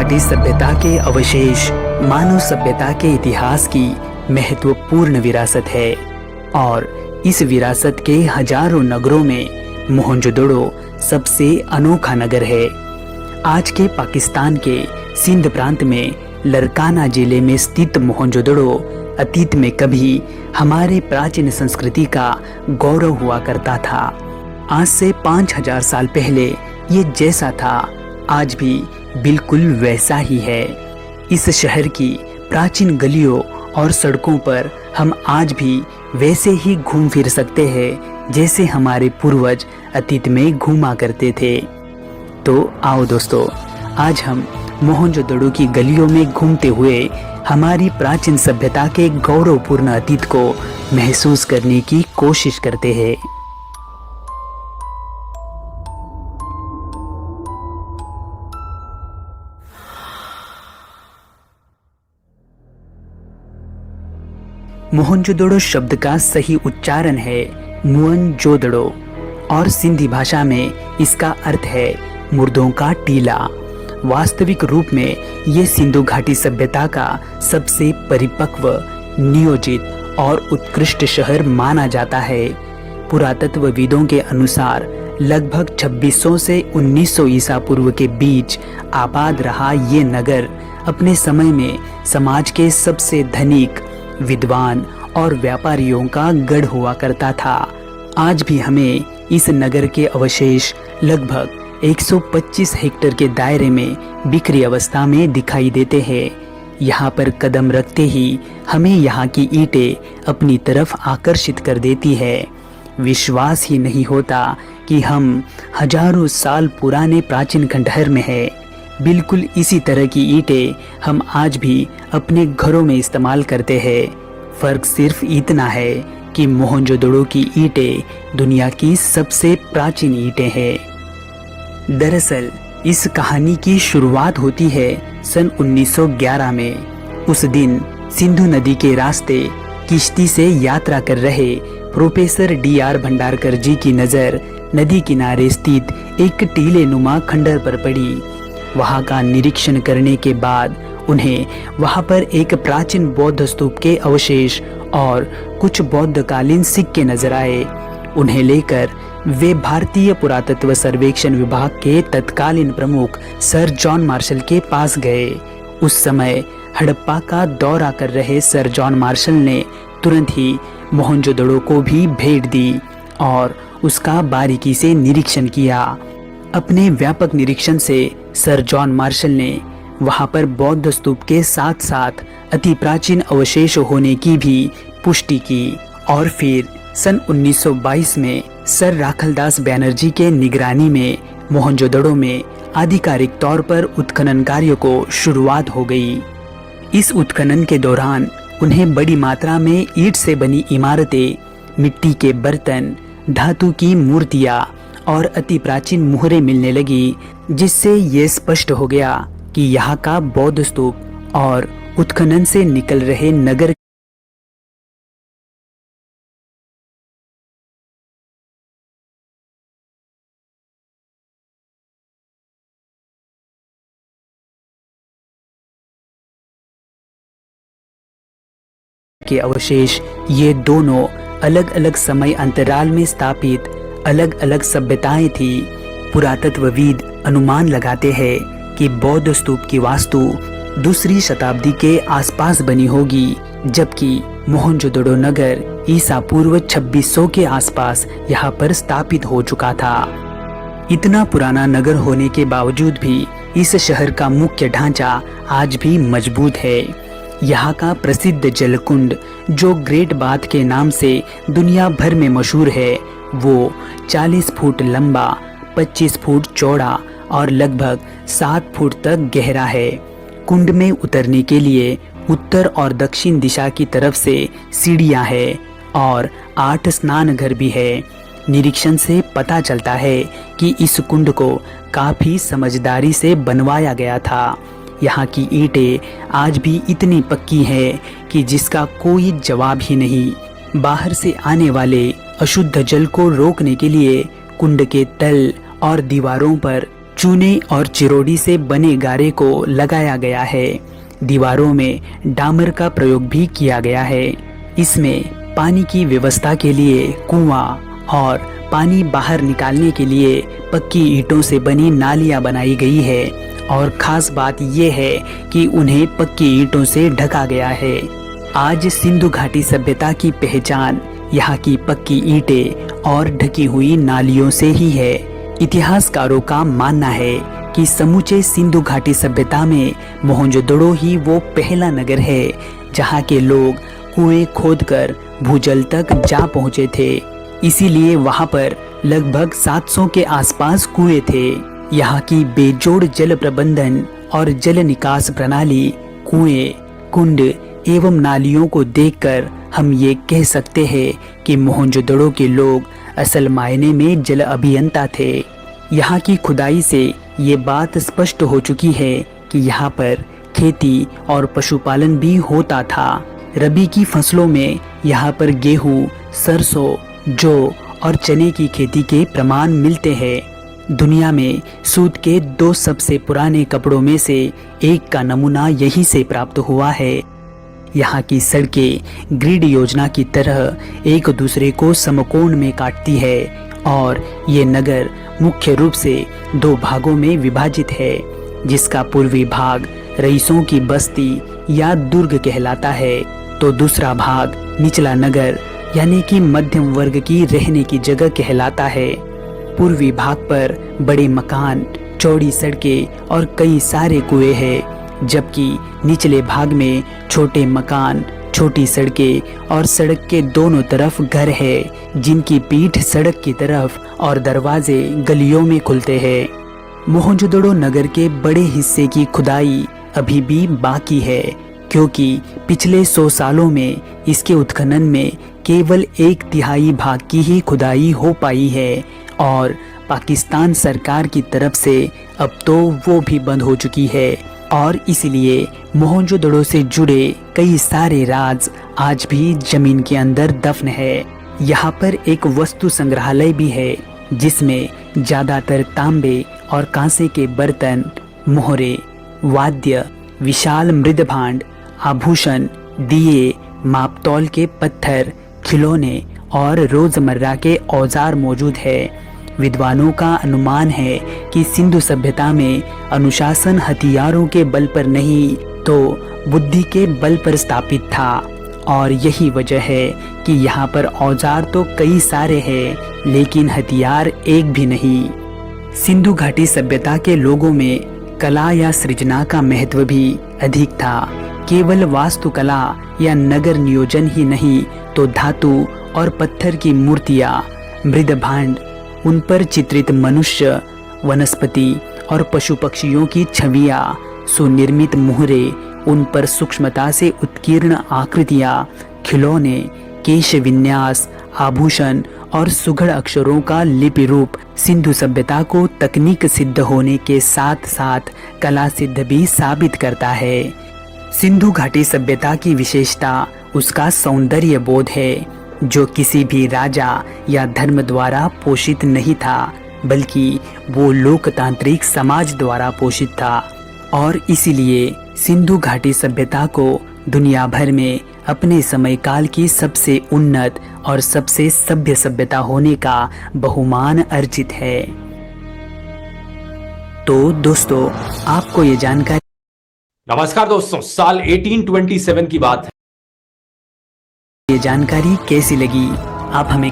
घाटी सभ्यता के अवशेष मानव सभ्यता के इतिहास की महत्वपूर्ण विरासत है और इस विरासत के हजारों नगरों में मोहनजोदड़ो सबसे अनोखा नगर है। आज के पाकिस्तान के सिंध प्रांत में लरकाना जिले में स्थित मोहनजोदड़ो अतीत में कभी हमारे प्राचीन संस्कृति का गौरव हुआ करता था। आज से 5000 साल पहले ये जैसा था आज भी बिल्कुल वैसा ही है। इस शहर की प्राचीन गलियों और सड़कों पर हम आज भी वैसे ही घूम फिर सकते हैं जैसे हमारे पूर्वज अतीत में घूमा करते थे। तो आओ दोस्तों, आज हम मोहनजोदड़ो की गलियों में घूमते हुए हमारी प्राचीन सभ्यता के गौरवपूर्ण अतीत को महसूस करने की कोशिश करते हैं। मोहनजोदड़ो शब्द का सही उच्चारण है मुअनजोदड़ो और सिंधी भाषा में इसका अर्थ है मुर्दों का टीला। वास्तविक रूप में ये सिंधु घाटी सभ्यता का सबसे परिपक्व, नियोजित और उत्कृष्ट शहर माना जाता है। पुरातत्वविदों के अनुसार लगभग 2600 से 1900 ईसा पूर्व के बीच आबाद रहा ये नगर अपने समय में समाज के सबसे धनिक, विद्वान और व्यापारियों का गढ़ हुआ करता था। आज भी हमें इस नगर के अवशेष लगभग 125 हेक्टेयर के दायरे में बिखरी अवस्था में दिखाई देते हैं। यहाँ पर कदम रखते ही हमें यहाँ की ईंटें अपनी तरफ आकर्षित कर देती है। विश्वास ही नहीं होता कि हम हजारों साल पुराने प्राचीन खंडहर में हैं। बिल्कुल इसी तरह की ईंटें हम आज भी अपने घरों में इस्तेमाल करते हैं। फर्क सिर्फ इतना है कि मोहनजोदड़ो की ईंटें दुनिया की सबसे प्राचीन ईंटें हैं। दरअसल इस कहानी की शुरुआत होती है सन 1911 में। उस दिन सिंधु नदी के रास्ते किश्ती से यात्रा कर रहे प्रोफेसर D.R. भंडारकर जी की नज़र नदी किनारे स्थित एक टीले नुमा खंडहर पर पड़ी। वहां का निरीक्षण करने के बाद उन्हें वहां पर एक प्राचीन बौद्ध स्तूप के अवशेष और कुछ बौद्धकालीन सिक्के नजर आए। उन्हें लेकर वे भारतीय पुरातत्व सर्वेक्षण विभाग के तत्कालीन प्रमुख सर जॉन मार्शल के पास गए। उस समय हड़प्पा का दौरा कर रहे सर जॉन मार्शल ने तुरंत ही मोहनजोदड़ो को भी भेंट दी और उसका बारीकी से निरीक्षण किया। अपने व्यापक निरीक्षण से सर जॉन मार्शल ने वहां पर बौद्ध स्तूप के साथ साथ अति प्राचीन अवशेष होने की भी पुष्टि की और फिर सन 1922 में सर राखलदास बैनर्जी के निगरानी में मोहनजोदड़ो में आधिकारिक तौर पर उत्खनन कार्यों को शुरुआत हो गई। इस उत्खनन के दौरान उन्हें बड़ी मात्रा में ईंट से बनी इमारतें, मिट्टी के बर्तन, धातु की मूर्तियां और अति प्राचीन मुहरें मिलने लगी, जिससे ये स्पष्ट हो गया कि यहाँ का बौद्ध स्तूप और उत्खनन से निकल रहे नगर के अवशेष ये दोनों अलग अलग समय अंतराल में स्थापित अलग अलग सभ्यताएं थी। पुरातत्वविद अनुमान लगाते हैं कि बौद्ध स्तूप की वास्तु दूसरी शताब्दी के आसपास बनी होगी, जबकि मोहनजोदड़ो नगर ईसा पूर्व 2600 के आसपास यहाँ पर स्थापित हो चुका था। इतना पुराना नगर होने के बावजूद भी इस शहर का मुख्य ढांचा आज भी मजबूत है। यहाँ का प्रसिद्ध जलकुंड जो ग्रेट बाथ के नाम से दुनिया भर में मशहूर है, वो 40 फुट लंबा, 25 फुट चौड़ा और लगभग 7 फुट तक गहरा है। कुंड में उतरने के लिए उत्तर और दक्षिण दिशा की तरफ से सीढ़ियां हैं और 8 स्नान घर भी है। निरीक्षण से पता चलता है कि इस कुंड को काफी समझदारी से बनवाया गया था। यहाँ की ईंटें आज भी इतनी पक्की हैं कि जिसका कोई जवाब ही नहीं। बाहर से आने वाले अशुद्ध जल को रोकने के लिए कुंड के तल और दीवारों पर चूने और चिरोड़ी से बने गारे को लगाया गया है। दीवारों में डामर का प्रयोग भी किया गया है। इसमें पानी की व्यवस्था के लिए कुआं और पानी बाहर निकालने के लिए पक्की ईंटों से बनी नालियां बनाई गई है और खास बात यह है कि उन्हें पक्की ईंटों से ढका गया है। आज सिंधु घाटी सभ्यता की पहचान यहाँ की पक्की ईंटें और ढकी हुई नालियों से ही है। इतिहासकारों का मानना है कि समूचे सिंधु घाटी सभ्यता में मोहनजोदड़ो ही वो पहला नगर है जहाँ के लोग कुएं खोदकर भूजल तक जा पहुँचे थे। इसीलिए वहाँ पर लगभग 700 के आसपास कुएं थे। यहाँ की बेजोड़ जल प्रबंधन और जल निकास प्रणाली, कुएं, कुंड एवं नालियों को देखकर हम ये कह सकते हैं कि मोहनजोदड़ो के लोग असल मायने में जल अभियंता थे। यहाँ की खुदाई से ये बात स्पष्ट हो चुकी है कि यहाँ पर खेती और पशुपालन भी होता था। रबी की फसलों में यहाँ पर गेहूँ, सरसों, जौ और चने की खेती के प्रमाण मिलते हैं। दुनिया में सूत के 2 सबसे पुराने कपड़ों में से एक का नमूना यहीं से प्राप्त हुआ है। यहाँ की सड़कें ग्रिड योजना की तरह एक दूसरे को समकोण में काटती है और ये नगर मुख्य रूप से 2 भागों में विभाजित है, जिसका पूर्वी भाग रईसों की बस्ती या दुर्ग कहलाता है तो दूसरा भाग निचला नगर यानी कि मध्यम वर्ग की रहने की जगह कहलाता है। पूर्वी भाग पर बड़े मकान, चौड़ी सड़कें और कई सारे कुएं हैं, जबकि निचले भाग में छोटे मकान, छोटी सड़कें और सड़क के दोनों तरफ घर है जिनकी पीठ सड़क की तरफ और दरवाजे गलियों में खुलते हैं। मोहनजोदड़ो नगर के बड़े हिस्से की खुदाई अभी भी बाकी है, क्योंकि पिछले 100 सालों में इसके उत्खनन में केवल 1/3 भाग की ही खुदाई हो पाई है और पाकिस्तान सरकार की तरफ से अब तो वो भी बंद हो चुकी है और इसलिए मोहनजोदड़ो से जुड़े कई सारे राज आज भी जमीन के अंदर दफन है। यहाँ पर एक वस्तु संग्रहालय भी है जिसमें ज्यादातर तांबे और कांसे के बर्तन, मोहरे, वाद्य, विशाल मृदभांड, आभूषण, दिए, मापतौल के पत्थर, खिलौने और रोजमर्रा के औजार मौजूद है। विद्वानों का अनुमान है कि सिंधु सभ्यता में अनुशासन हथियारों के बल पर नहीं तो बुद्धि के बल पर स्थापित था और यही वजह है कि यहाँ पर औजार तो कई सारे हैं लेकिन हथियार एक भी नहीं। सिंधु घाटी सभ्यता के लोगों में कला या सृजना का महत्व भी अधिक था। केवल वास्तुकला या नगर नियोजन ही नहीं तो धातु और पत्थर की मूर्तियाँ, मृदभांड, उन पर चित्रित मनुष्य, वनस्पति और पशु पक्षियों की छवियाँ, सुनिर्मित मुहरे, उन पर सूक्ष्मता से उत्कीर्ण आकृतियाँ, खिलौने, केश विन्यास, आभूषण और सुघड़ अक्षरों का लिपि रूप सिंधु सभ्यता को तकनीक सिद्ध होने के साथ साथ कला सिद्ध भी साबित करता है। सिंधु घाटी सभ्यता की विशेषता उसका सौंदर्य बोध है, जो किसी भी राजा या धर्म द्वारा पोषित नहीं था, बल्कि वो लोकतांत्रिक समाज द्वारा पोषित था और इसीलिए सिंधु घाटी सभ्यता को दुनिया भर में अपने समय काल की सबसे उन्नत और सबसे सभ्य सभ्यता होने का बहुमान अर्जित है। तो दोस्तों, आपको ये जानकारी नमस्कार दोस्तों, साल 1827 की बात है। ये जानकारी कैसी लगी आप हमें